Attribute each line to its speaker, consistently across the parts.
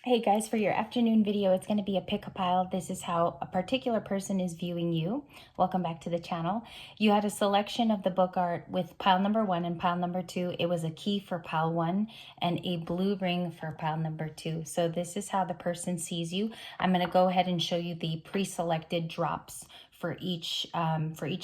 Speaker 1: Hey guys, for your afternoon video, it's going to be a pick a pile. This is how a particular person is viewing you. Welcome back to the channel. You had a selection of the book art with pile number 1 and pile number 2. It was a key for pile 1 and a blue ring for pile number 2. So this is how the person sees you. I'm going to go ahead and show you the pre-selected drops for each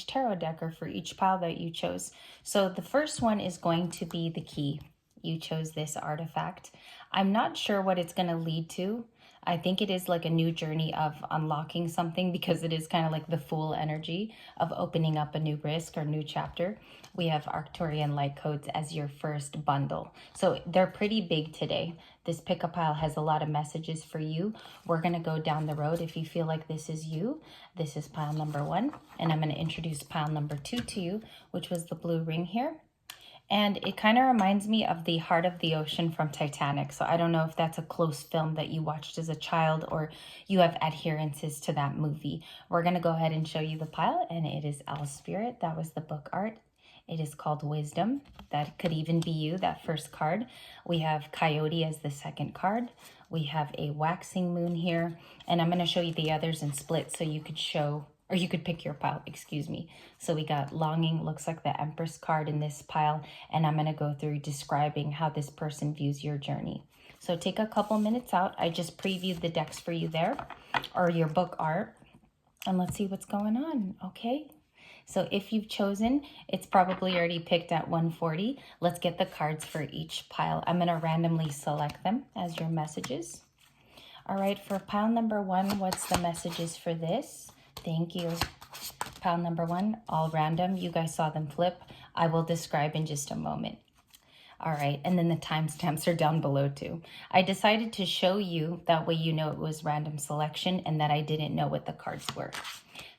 Speaker 1: tarot deck or for each pile that you chose. So the first one is going to be the key. You chose this artifact. I'm not sure what it's going to lead to. I think it is like a new journey of unlocking something because it is kind of like the Fool energy of opening up a new risk or new chapter. We have Arcturian light codes as your first bundle. So they're pretty big today. This pick-a pile has a lot of messages for you. We're going to go down the road. If you feel like this is you, this is pile number 1. And I'm going to introduce pile number 2 to you, which was the blue ring here. And it kind of reminds me of the Heart of the Ocean from Titanic. So I don't know if that's a close film that you watched as a child or you have adherences to that movie. We're going to go ahead and show you the pile, and it is Owl Spirit. That was the book art. It is called Wisdom. That could even be you, that first card. We have Coyote as the second card. We have a Waxing Moon here. And I'm going to show you the others in split so you could show, or you could pick your pile, excuse me. So we got Longing, looks like the Empress card in this pile, and I'm going to go through describing how this person views your journey. So take a couple minutes out. I just previewed the decks for you there, or your book art, and let's see what's going on, okay? So if you've chosen, it's probably already picked at 140. Let's get the cards for each pile. I'm going to randomly select them as your messages. All right, for pile number 1, what's the messages for this? Thank you. Pile number 1, all random. You guys saw them flip. I will describe in just a moment. All right, and then the timestamps are down below too. I decided to show you, that way you know it was random selection and that I didn't know what the cards were.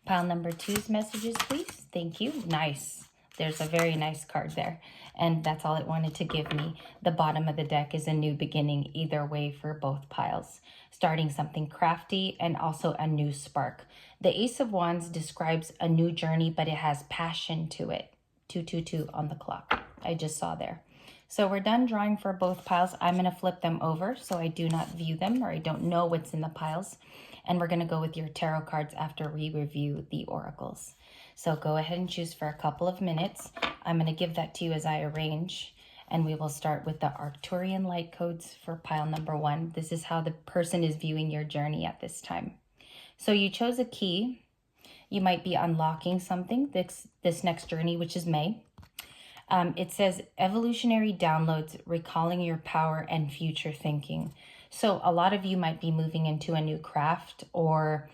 Speaker 1: Pile number 2's messages, please. Thank you. Nice. There's a very nice card there. And that's all it wanted to give me. The bottom of the deck is a new beginning, either way for both piles. Starting something crafty and also a new spark. The Ace of Wands describes a new journey, but it has passion to it. 222 on the clock. I just saw there. So we're done drawing for both piles. I'm going to flip them over so I do not view them, or I don't know what's in the piles. And we're going to go with your tarot cards after we review the oracles. So go ahead and choose for a couple of minutes. I'm going to give that to you as I arrange. And we will start with the Arcturian light codes for pile number 1. This is how the person is viewing your journey at this time. So you chose a key. You might be unlocking something this next journey, which is May. It says evolutionary downloads, recalling your power and future thinking. So a lot of you might be moving into a new craft, or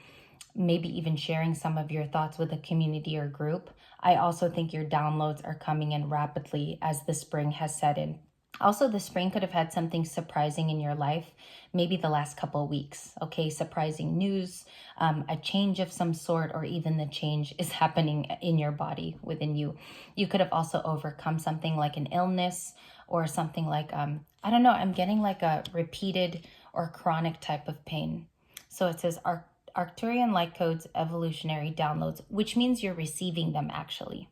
Speaker 1: maybe even sharing some of your thoughts with a community or group. I also think your downloads are coming in rapidly as the spring has set in. Also, the spring could have had something surprising in your life, maybe the last couple of weeks, okay? Surprising news, a change of some sort, or even the change is happening in your body, within you. You could have also overcome something like an illness or something like, I don't know, I'm getting like a repeated or chronic type of pain. So it says Arcturian light codes, evolutionary downloads, which means you're receiving them actually.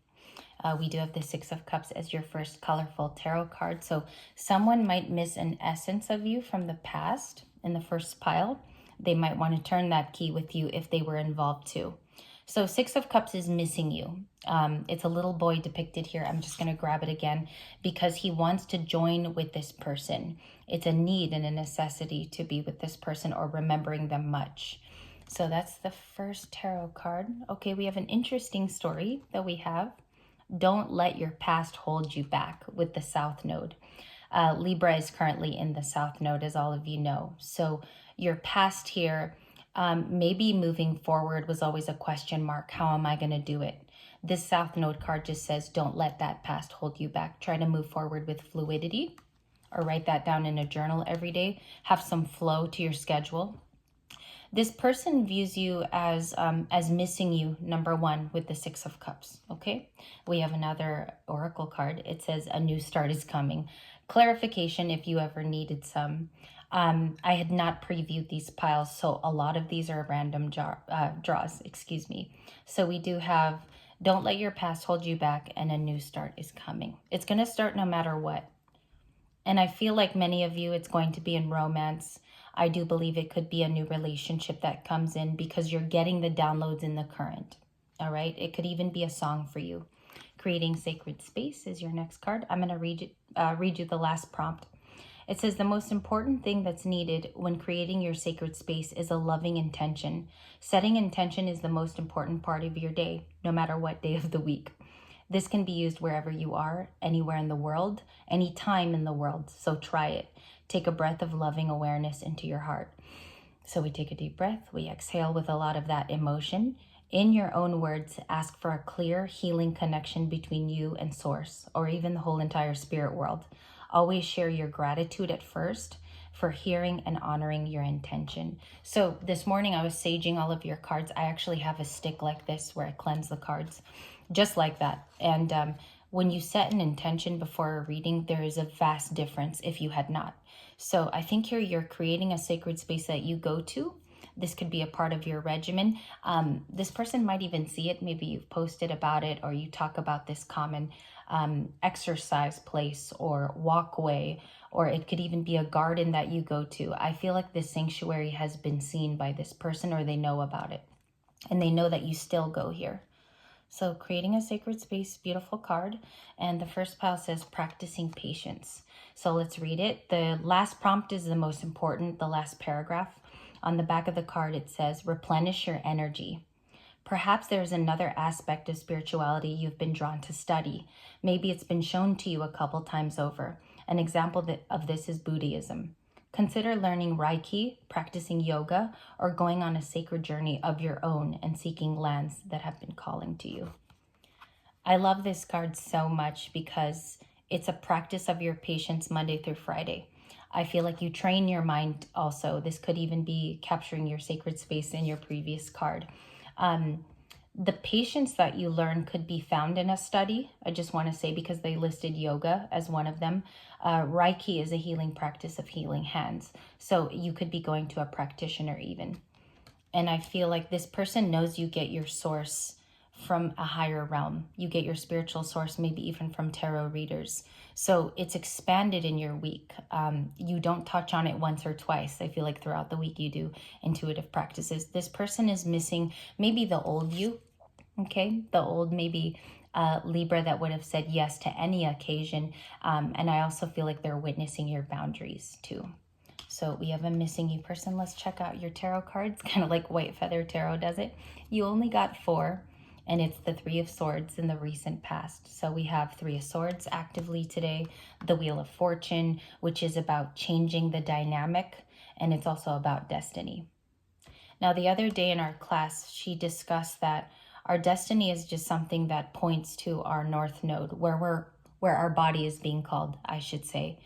Speaker 1: We do have the 6 of Cups as your first colorful tarot card. So someone might miss an essence of you from the past in the first pile. They might want to turn that key with you if they were involved too. So 6 of Cups is missing you. It's a little boy depicted here. I'm just going to grab it again because he wants to join with this person. It's a need and a necessity to be with this person or remembering them much. So that's the first tarot card. Okay, we have an interesting story that we have. Don't let your past hold you back with the South Node. Libra is currently in the South Node, as all of you know. So your past here, maybe moving forward was always a question mark. How am I going to do it? This South Node card just says, don't let that past hold you back. Try to move forward with fluidity, or write that down in a journal every day. Have some flow to your schedule. This person views you as missing you, number 1, with the 6 of Cups, okay? We have another oracle card. It says a new start is coming. Clarification if you ever needed some. I had not previewed these piles, so a lot of these are random draws, excuse me. So we do have, don't let your past hold you back, and a new start is coming. It's going to start no matter what. And I feel like many of you, it's going to be in romance. I do believe it could be a new relationship that comes in because you're getting the downloads in the current. All right. It could even be a song for you. Creating sacred space is your next card. I'm going to read you the last prompt. It says the most important thing that's needed when creating your sacred space is a loving intention. Setting intention is the most important part of your day, no matter what day of the week. This can be used wherever you are, anywhere in the world, any time in the world. So try it. Take a breath of loving awareness into your heart. So we take a deep breath. We exhale with a lot of that emotion. In your own words, ask for a clear, healing connection between you and Source, or even the whole entire spirit world. Always share your gratitude at first for hearing and honoring your intention. So this morning I was saging all of your cards. I actually have a stick like this where I cleanse the cards, just like that. And when you set an intention before a reading, there is a vast difference if you had not. So I think here you're creating a sacred space that you go to. This could be a part of your regimen. This person might even see it. Maybe you've posted about it, or you talk about this common exercise place or walkway, or it could even be a garden that you go to. I feel like this sanctuary has been seen by this person, or they know about it, and they know that you still go here. So creating a sacred space, beautiful card. And the first pile says practicing patience. So let's read it. The last prompt is the most important, the last paragraph. On the back of the card, it says replenish your energy. Perhaps there's another aspect of spirituality you've been drawn to study. Maybe it's been shown to you a couple times over. An example of this is Buddhism. Consider learning Reiki, practicing yoga, or going on a sacred journey of your own and seeking lands that have been calling to you. I love this card so much because it's a practice of your patience Monday through Friday. I feel like you train your mind also. This could even be capturing your sacred space in your previous card. The patience that you learn could be found in a study. I just want to say, because they listed yoga as one of them. Reiki is a healing practice of healing hands. So you could be going to a practitioner even. And I feel like this person knows you get your source from a higher realm. You get your spiritual source, maybe even from tarot readers. So it's expanded in your week. You don't touch on it once or twice. I feel like throughout the week you do intuitive practices. This person is missing maybe the old you, okay? The old maybe Libra that would have said yes to any occasion. And I also feel like they're witnessing your boundaries too. So we have a missing you person. Let's check out your tarot cards, kind of like White Feather Tarot does it. You only got 4. And it's the 3 of Swords in the recent past. So we have 3 of Swords actively today, the Wheel of Fortune, which is about changing the dynamic, and it's also about destiny. Now, the other day in our class, she discussed that our destiny is just something that points to our North Node, where our body is being called, I should say.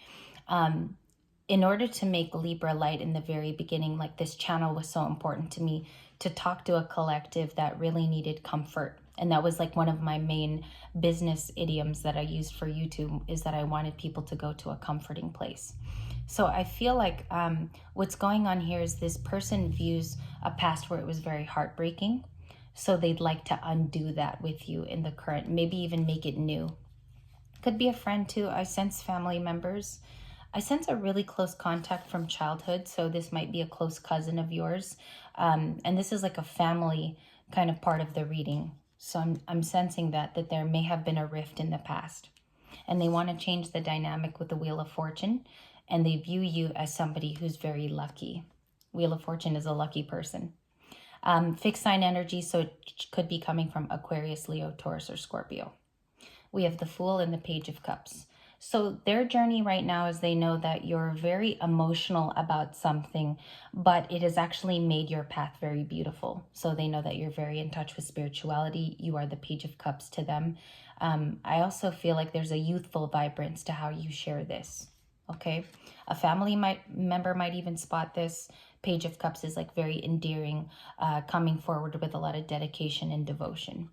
Speaker 1: In order to make Libra light in the very beginning, like this channel was so important to me to talk to a collective that really needed comfort. And that was like one of my main business idioms that I used for YouTube, is that I wanted people to go to a comforting place. So I feel like what's going on here is this person views a past where it was very heartbreaking. So they'd like to undo that with you in the current, maybe even make it new. Could be a friend too. I sense family members. I sense a really close contact from childhood, so this might be a close cousin of yours. And this is like a family kind of part of the reading. So I'm sensing that there may have been a rift in the past. And they want to change the dynamic with the Wheel of Fortune, and they view you as somebody who's very lucky. Wheel of Fortune is a lucky person. Fixed sign energy, so it could be coming from Aquarius, Leo, Taurus, or Scorpio. We have the Fool and the Page of Cups. So their journey right now is they know that you're very emotional about something, but it has actually made your path very beautiful. So they know that you're very in touch with spirituality. You are the Page of Cups to them. I also feel like there's a youthful vibrance to how you share this, okay? A family member might even spot this. Page of Cups is like very endearing, coming forward with a lot of dedication and devotion.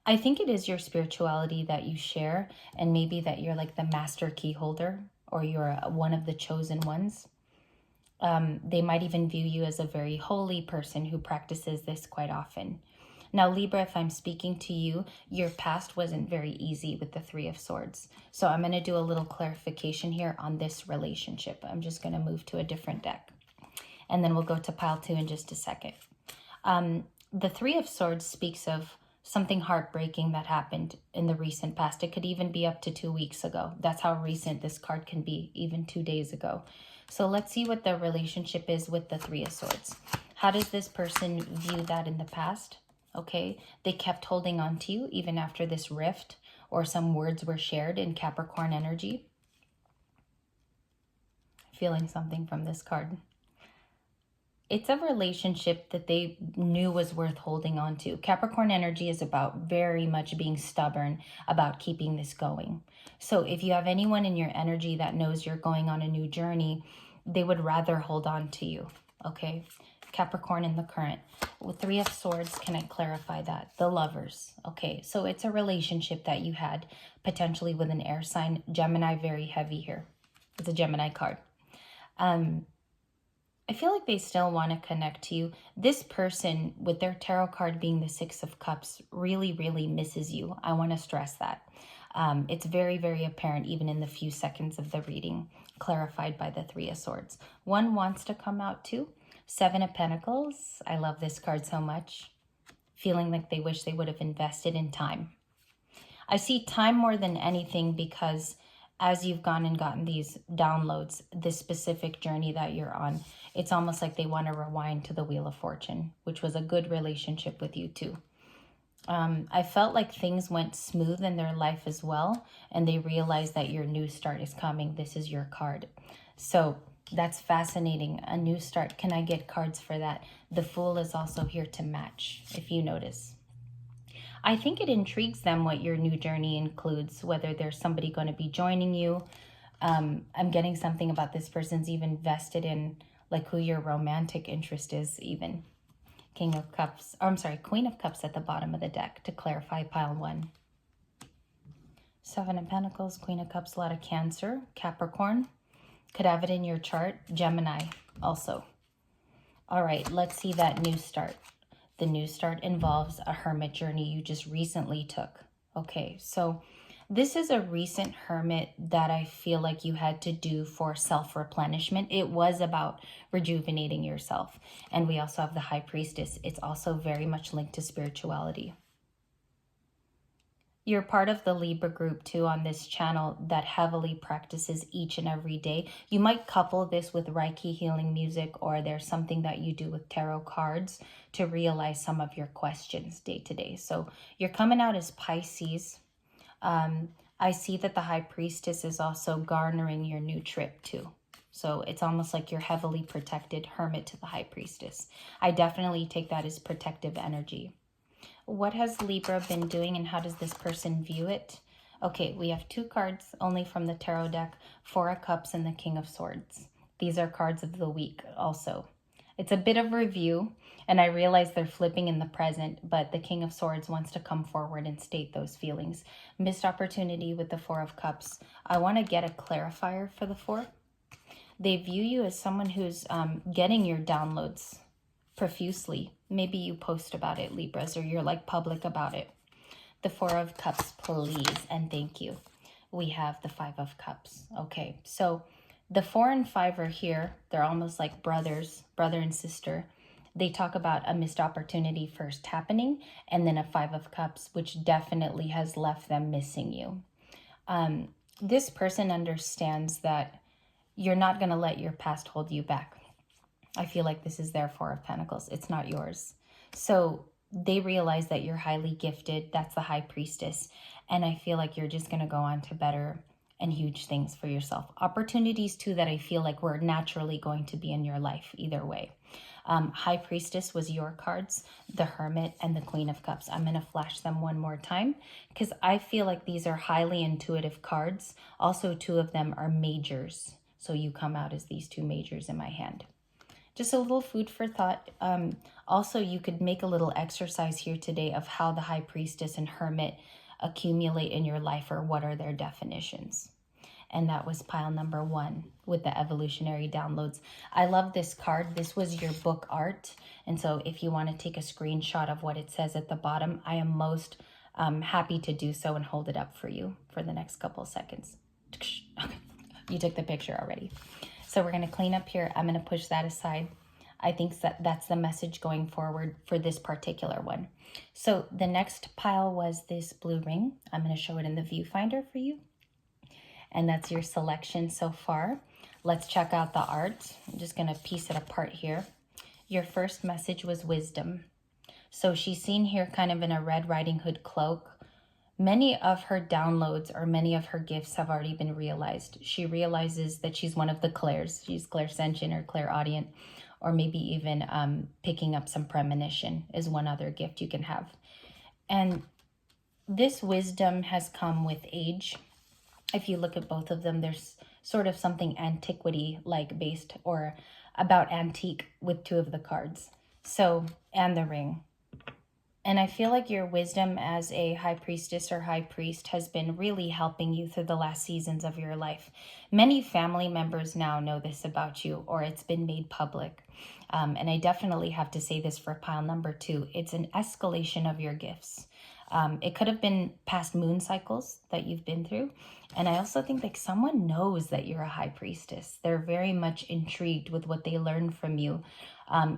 Speaker 1: I think it is your spirituality that you share, and maybe that you're like the master key holder, or you're one of the chosen ones. They might even view you as a very holy person who practices this quite often. Now, Libra, if I'm speaking to you, your past wasn't very easy with the Three of Swords. So I'm going to do a little clarification here on this relationship. I'm just going to move to a different deck. And then we'll go to pile 2 in just a second. The Three of Swords speaks of something heartbreaking that happened in the recent past. It could even be up to 2 weeks ago. That's how recent this card can be, even 2 days ago. So let's see what the relationship is with the Three of Swords. How does this person view that in the past? Okay, they kept holding on to you even after this rift, or some words were shared in Capricorn energy. Feeling something from this card. It's a relationship that they knew was worth holding on to. Capricorn energy is about very much being stubborn about keeping this going. So if you have anyone in your energy that knows you're going on a new journey, they would rather hold on to you, okay? Capricorn in the current. With Three of Swords, can I clarify that? The Lovers, okay? So it's a relationship that you had potentially with an air sign. Gemini, very heavy here. It's a Gemini card. I feel like they still want to connect to you. This person, with their tarot card being the Six of Cups, really, really misses you. I want to stress that. It's very, very apparent even in the few seconds of the reading, clarified by the Three of Swords. One wants to come out too. Seven of Pentacles. I love this card so much. Feeling like they wish they would have invested in time. I see time more than anything because as you've gone and gotten these downloads, this specific journey that you're on, it's almost like they want to rewind to the Wheel of Fortune, which was a good relationship with you too. I felt like things went smooth in their life as well, and they realized that your new start is coming. This is your card. So that's fascinating. A new start. Can I get cards for that? The Fool is also here to match, if you notice. I think it intrigues them what your new journey includes, whether there's somebody going to be joining you. I'm getting something about this person's even vested in like who your romantic interest is even. King of Cups, or I'm sorry, Queen of Cups at the bottom of the deck to clarify pile 1. Seven of Pentacles, Queen of Cups, a lot of Cancer, Capricorn. Could have it in your chart. Gemini also. All right, let's see that new start. The new start involves a hermit journey you just recently took. Okay, so this is a recent hermit that I feel like you had to do for self-replenishment. It was about rejuvenating yourself. And we also have the High Priestess. It's also very much linked to spirituality. You're part of the Libra group too on this channel that heavily practices each and every day. You might couple this with Reiki healing music, or there's something that you do with tarot cards to realize some of your questions day to day. So you're coming out as Pisces. I see that the High Priestess is also garnering your new trip too. So it's almost like you're heavily protected hermit to the High Priestess. I definitely take that as protective energy. What has Libra been doing and how does this person view it? Okay, we have 2 cards only from the tarot deck, Four of Cups and the King of Swords. These are cards of the week also. It's a bit of review, and I realize they're flipping in the present, but the King of Swords wants to come forward and state those feelings. Missed opportunity with the Four of Cups. I want to get a clarifier for the 4. They view you as someone who's getting your downloads profusely. Maybe you post about it, Libras, or you're like public about it. The Four of Cups, please, and thank you. We have the Five of Cups. Okay, so the 4 and 5 are here. They're almost like brothers, brother and sister. They talk about a missed opportunity first happening, and then a Five of Cups, which definitely has left them missing you. This person understands that you're not going to let your past hold you back. I feel like this is their Four of Pentacles. It's not yours. So they realize that you're highly gifted. That's the High Priestess. And I feel like you're just going to go on to better and huge things for yourself. Opportunities too that I feel like were naturally going to be in your life either way. High Priestess was your cards, the Hermit and the Queen of Cups. I'm going to flash them one more time because I feel like these are highly intuitive cards. Also, 2 of them are majors. So you come out as these 2 majors in my hand. Just a little food for thought. Also, you could make a little exercise here today of how the High Priestess and Hermit accumulate in your life, or what are their definitions. and that was pile number 1 with the evolutionary downloads. I love this card. This was your book art, and so if you want to take a screenshot of what it says at the bottom, I am most happy to do so and hold it up for you for the next couple seconds. Okay. You took the picture already. So we're going to clean up here. I'm going to push that aside. I think that's the message going forward for this particular one. So the next pile was this blue ring. I'm going to show it in the viewfinder for you. And that's your selection so far. Let's check out the art. I'm just going to piece it apart here. Your first message was wisdom. So she's seen here kind of in a Red Riding Hood cloak. Many of her downloads or many of her gifts have already been realized. She realizes that she's one of the clairs. She's clairsentient or clairaudient, or maybe even picking up some premonition is one other gift you can have. And this wisdom has come with age. If you look at both of them, there's sort of something antiquity-like based or about antique with 2 of the cards. So, and the ring. And I feel like your wisdom as a high priestess or high priest has been really helping you through the last seasons of your life. Many family members now know this about you, or it's been made public. And I definitely have to say this for pile number 2. It's an escalation of your gifts. It could have been past moon cycles that you've been through. And I also think like someone knows that you're a high priestess. They're very much intrigued with what they learned from you.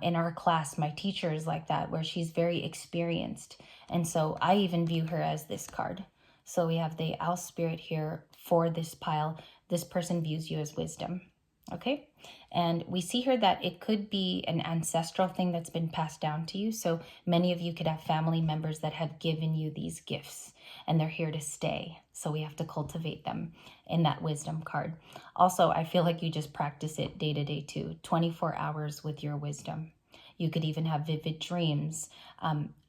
Speaker 1: In our class, my teacher is like that, where she's very experienced. And so I even view her as this card. So we have the owl spirit here for this pile. This person views you as wisdom. Okay, and we see here that it could be an ancestral thing that's been passed down to you. So many of you could have family members that have given you these gifts and they're here to stay. So we have to cultivate them in that wisdom card. Also, I feel like you just practice it day to day too, 24 hours with your wisdom. You could even have vivid dreams,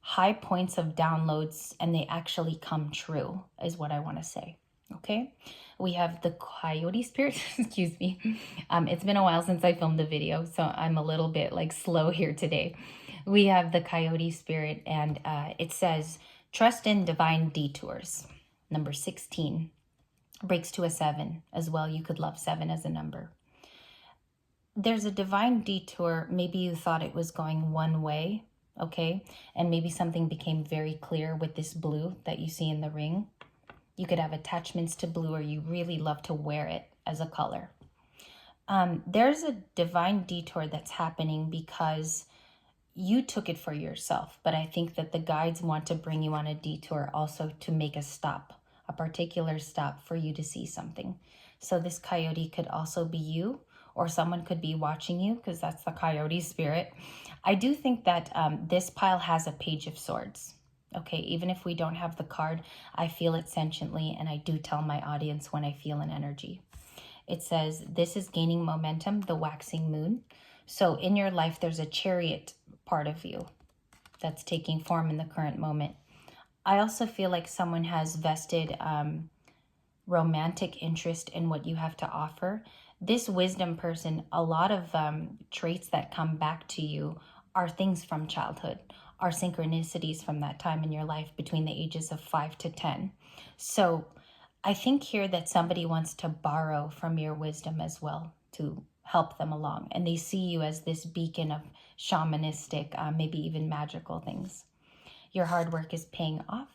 Speaker 1: high points of downloads, and they actually come true is what I want to say. Okay, we have the coyote spirit. Excuse me. It's been a while since I filmed the video, so I'm a little bit like slow here today. We have the coyote spirit, and it says, trust in divine detours. Number 16 breaks to a 7 as well. You could love 7 as a number. There's a divine detour. Maybe you thought it was going one way, okay? And maybe something became very clear with this blue that you see in the ring. You could have attachments to blue, or you really love to wear it as a color. There's a divine detour that's happening because you took it for yourself. But I think that the guides want to bring you on a detour also to make a stop, a particular stop for you to see something. So this coyote could also be you, or someone could be watching you, because that's the coyote spirit. I do think that this pile has a Page of Swords. Okay, even if we don't have the card, I feel it sentiently, and I do tell my audience when I feel an energy. It says, this is gaining momentum, the waxing moon. So in your life, there's a chariot part of you that's taking form in the current moment. I also feel like someone has vested romantic interest in what you have to offer. This wisdom person, a lot of traits that come back to you are things from childhood, are synchronicities from that time in your life between the ages of 5 to 10. So I think here that somebody wants to borrow from your wisdom as well to help them along. And they see you as this beacon of shamanistic, maybe even magical things. Your hard work is paying off.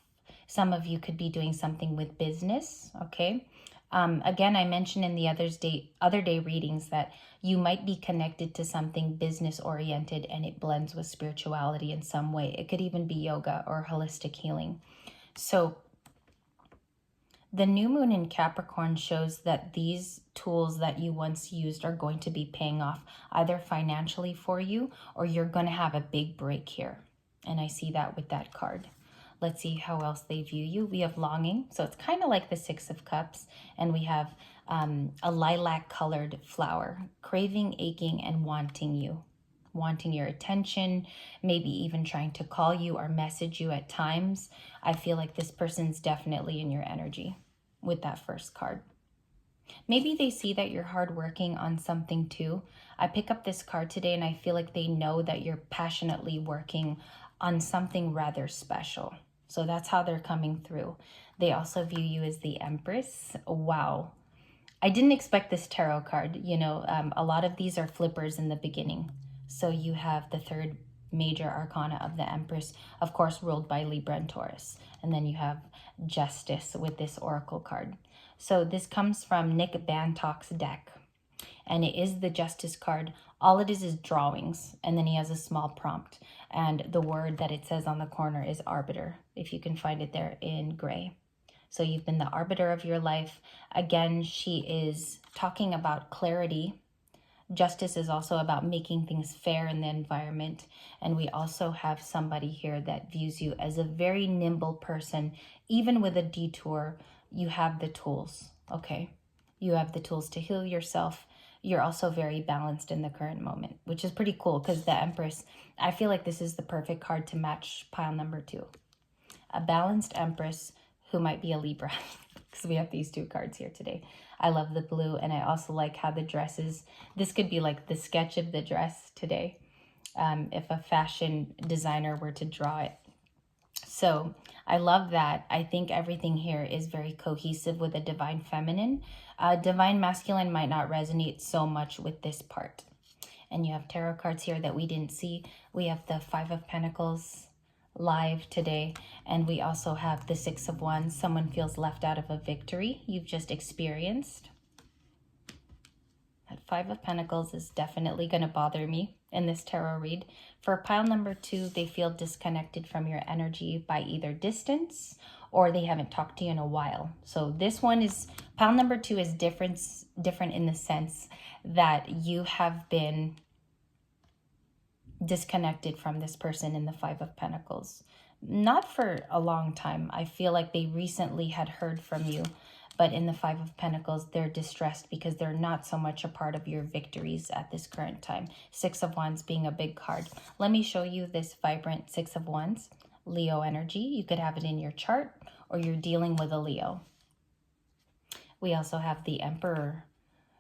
Speaker 1: Some of you could be doing something with business, okay? Again, I mentioned in the other day readings that you might be connected to something business oriented and it blends with spirituality in some way. It could even be yoga or holistic healing. So the new moon in Capricorn shows that these tools that you once used are going to be paying off either financially for you, or you're going to have a big break here. And I see that with that card. Let's see how else they view you. We have longing. So it's kind of like the 6 of Cups. And we have a lilac colored flower, craving, aching, and wanting you. Wanting your attention, maybe even trying to call you or message you at times. I feel like this person's definitely in your energy with that first card. Maybe they see that you're hardworking on something too. I pick up this card today and I feel like they know that you're passionately working on something rather special. So that's how they're coming through. They also view you as the Empress. Wow. I didn't expect this tarot card. You know, a lot of these are flippers in the beginning. So you have the third major arcana of the Empress, of course, ruled by Libra and Taurus. And then you have Justice with this oracle card. So this comes from Nick Bantock's deck, and it is the Justice card. All it is drawings, and then he has a small prompt. And the word that it says on the corner is arbiter, if you can find it there in gray. So you've been the arbiter of your life. Again, she is talking about clarity. Justice is also about making things fair in the environment. And we also have somebody here that views you as a very nimble person. Even with a detour, you have the tools, okay? You have the tools to heal yourself. You're also very balanced in the current moment, which is pretty cool because the Empress, I feel like this is the perfect card to match pile number 2. A balanced Empress who might be a Libra, because we have these 2 cards here today. I love the blue, and I also like how the dresses, this could be like the sketch of the dress today, if a fashion designer were to draw it. So I love that. I think everything here is very cohesive with a divine feminine. Divine masculine might not resonate so much with this part. And you have tarot cards here that we didn't see. We have the 5 of Pentacles live today, and we also have the 6 of Wands. Someone feels left out of a victory you've just experienced. That 5 of Pentacles is definitely going to bother me in this tarot read. For pile number 2, they feel disconnected from your energy by either distance or they haven't talked to you in a while. So this one is, pile number 2 is different in the sense that you have been disconnected from this person in the 5 of Pentacles. Not for a long time. I feel like they recently had heard from you, but in the 5 of Pentacles, they're distressed because they're not so much a part of your victories at this current time. 6 of Wands being a big card. Let me show you this vibrant 6 of Wands, Leo energy. You could have it in your chart or you're dealing with a Leo. We also have the Emperor.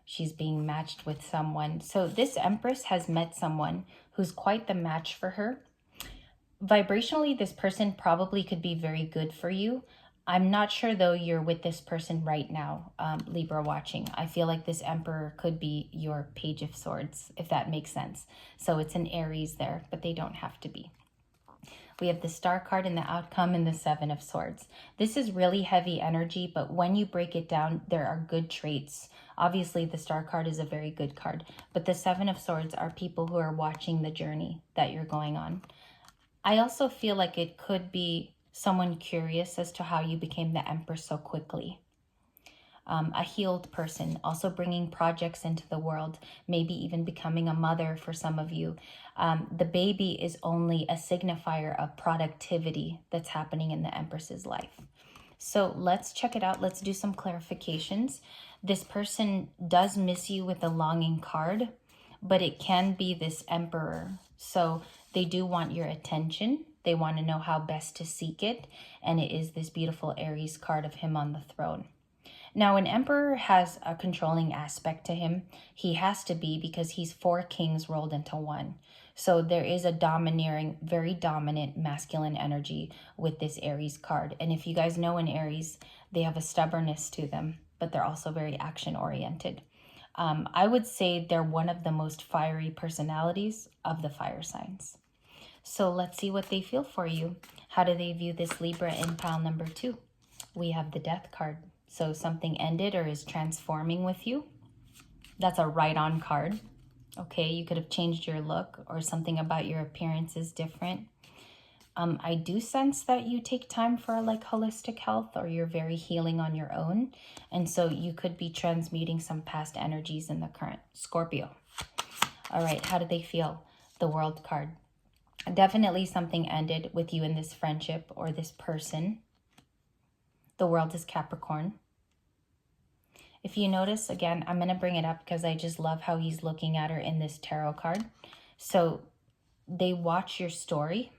Speaker 1: She's being matched with someone. So this Empress has met someone who's quite the match for her. Vibrationally, this person probably could be very good for you. I'm not sure, though, you're with this person right now, Libra watching. I feel like this Emperor could be your Page of Swords, if that makes sense. So it's an Aries there, but they don't have to be. We have the Star card in the outcome and the 7 of Swords. This is really heavy energy, but when you break it down, there are good traits. Obviously, the Star card is a very good card, but the 7 of Swords are people who are watching the journey that you're going on. I also feel like it could be someone curious as to how you became the Empress so quickly. A healed person, also bringing projects into the world, maybe even becoming a mother for some of you. The baby is only a signifier of productivity that's happening in the Empress's life. So let's check it out. Let's do some clarifications. This person does miss you with a longing card, but it can be this Emperor. So they do want your attention. They want to know how best to seek it. And it is this beautiful Aries card of him on the throne. Now, an Emperor has a controlling aspect to him. He has to be, because he's 4 kings rolled into 1. So there is a domineering, very dominant masculine energy with this Aries card. And if you guys know an Aries, they have a stubbornness to them, but they're also very action-oriented. I would say they're one of the most fiery personalities of the fire signs. So let's see what they feel for you. How do they view this Libra in pile number 2? We have the Death card. So something ended or is transforming with you. That's a right-on card. Okay, you could have changed your look or something about your appearance is different. I do sense that you take time for like holistic health, or you're very healing on your own. And so you could be transmuting some past energies in the current. Scorpio. All right, how do they feel? The World card. Definitely something ended with you in this friendship or this person. The World is Capricorn. If you notice, again, I'm going to bring it up because I just love how he's looking at her in this tarot card. So they watch your story.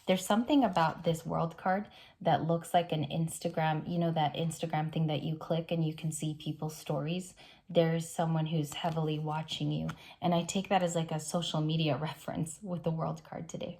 Speaker 1: There's something about this World card that looks like an Instagram, you know, that Instagram thing that you click and you can see people's stories. There's someone who's heavily watching you. And I take that as like a social media reference with the World card today.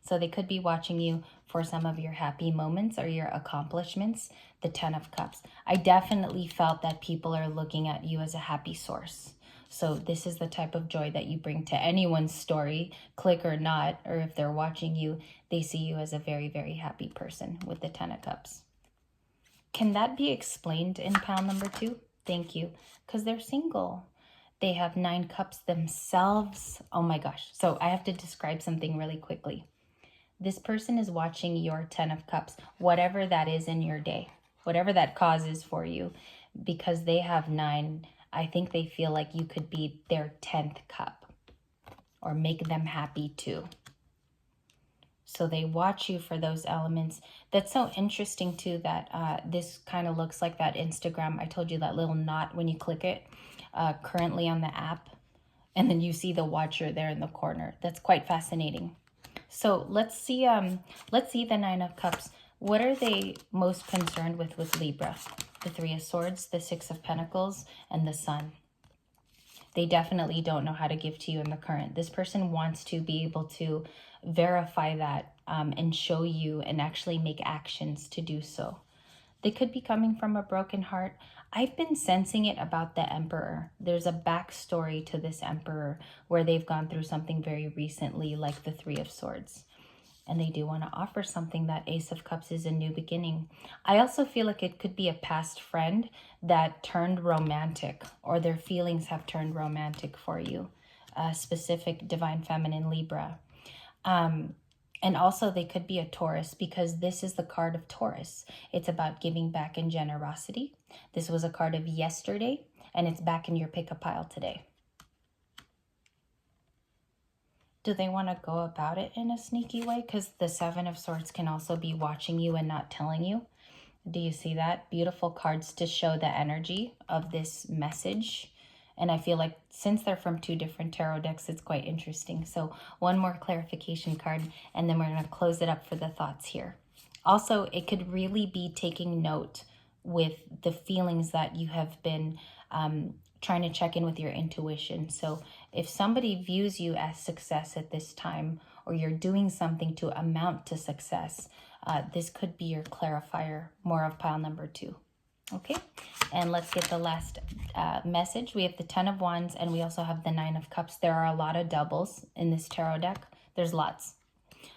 Speaker 1: So they could be watching you for some of your happy moments or your accomplishments, the 10 of Cups. I definitely felt that people are looking at you as a happy source. So this is the type of joy that you bring to anyone's story, click or not, or if they're watching you, they see you as a very, very happy person with the 10 of Cups. Can that be explained in pile number 2? Thank you. Because they're single. They have 9 cups themselves. Oh my gosh. So I have to describe something really quickly. This person is watching your 10 of Cups, whatever that is in your day, whatever that cause is for you, because they have 9. I think they feel like you could be their 10th cup or make them happy too. So they watch you for those elements. That's so interesting too, that this kind of looks like that Instagram. I told you that little knot when you click it currently on the app. And then you see the watcher there in the corner. That's quite fascinating. So let's see the 9 of Cups. What are they most concerned with Libra? The 3 of Swords, the 6 of Pentacles, and the Sun. They definitely don't know how to give to you in the current. This person wants to be able to verify that and show you and actually make actions to do so. They could be coming from a broken heart. I've been sensing it about the Emperor. There's a backstory to this Emperor where they've gone through something very recently, like the 3 of Swords. And they do want to offer something. That Ace of Cups is a new beginning. I also feel like it could be a past friend that turned romantic, or their feelings have turned romantic for you. Specific Divine Feminine Libra. And also they could be a Taurus, because this is the card of Taurus. It's about giving back and generosity. This was a card of yesterday, and it's back in your pick a pile today. Do they want to go about it in a sneaky way? Because the 7 of Swords can also be watching you and not telling you. Do you see that? Beautiful cards to show the energy of this message. And I feel like since they're from 2 different tarot decks, it's quite interesting. So one more clarification card, and then we're going to close it up for the thoughts here. Also, it could really be taking note with the feelings that you have been trying to check in with your intuition. So if somebody views you as success at this time, or you're doing something to amount to success, this could be your clarifier, more of pile number 2. Okay, and let's get the last message. We have the 10 of Wands, and we also have the 9 of Cups. There are a lot of doubles in this tarot deck. There's lots.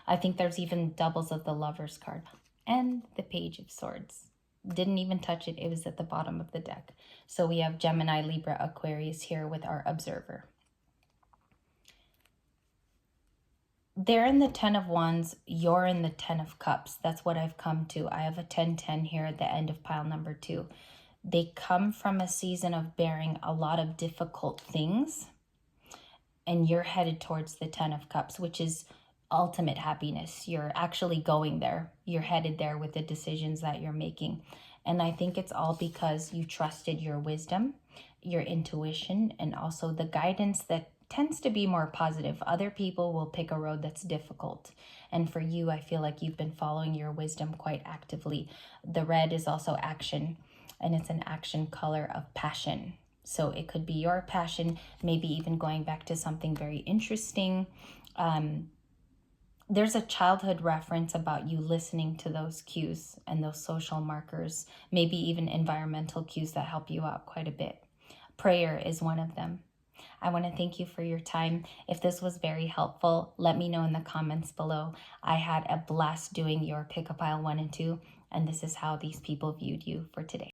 Speaker 1: I think there's even doubles of the Lover's card. And the Page of Swords. Didn't even touch it. It was at the bottom of the deck. So we have Gemini, Libra, Aquarius here with our observer. They're in the 10 of Wands. You're in the 10 of Cups. That's what I've come to. I have a 10-10 here at the end of pile number 2. They come from a season of bearing a lot of difficult things. And you're headed towards the 10 of Cups, which is ultimate happiness. You're actually going there. You're headed there with the decisions that you're making. And I think it's all because you trusted your wisdom, your intuition, and also the guidance that tends to be more positive. Other people will pick a road that's difficult. And for you, I feel like you've been following your wisdom quite actively. The red is also action, and it's an action color of passion. So it could be your passion, maybe even going back to something very interesting. There's a childhood reference about you listening to those cues and those social markers, maybe even environmental cues that help you out quite a bit. Prayer is one of them. I want to thank you for your time. If this was very helpful, let me know in the comments below. I had a blast doing your pick a pile 1 and 2, and this is how these people viewed you for today.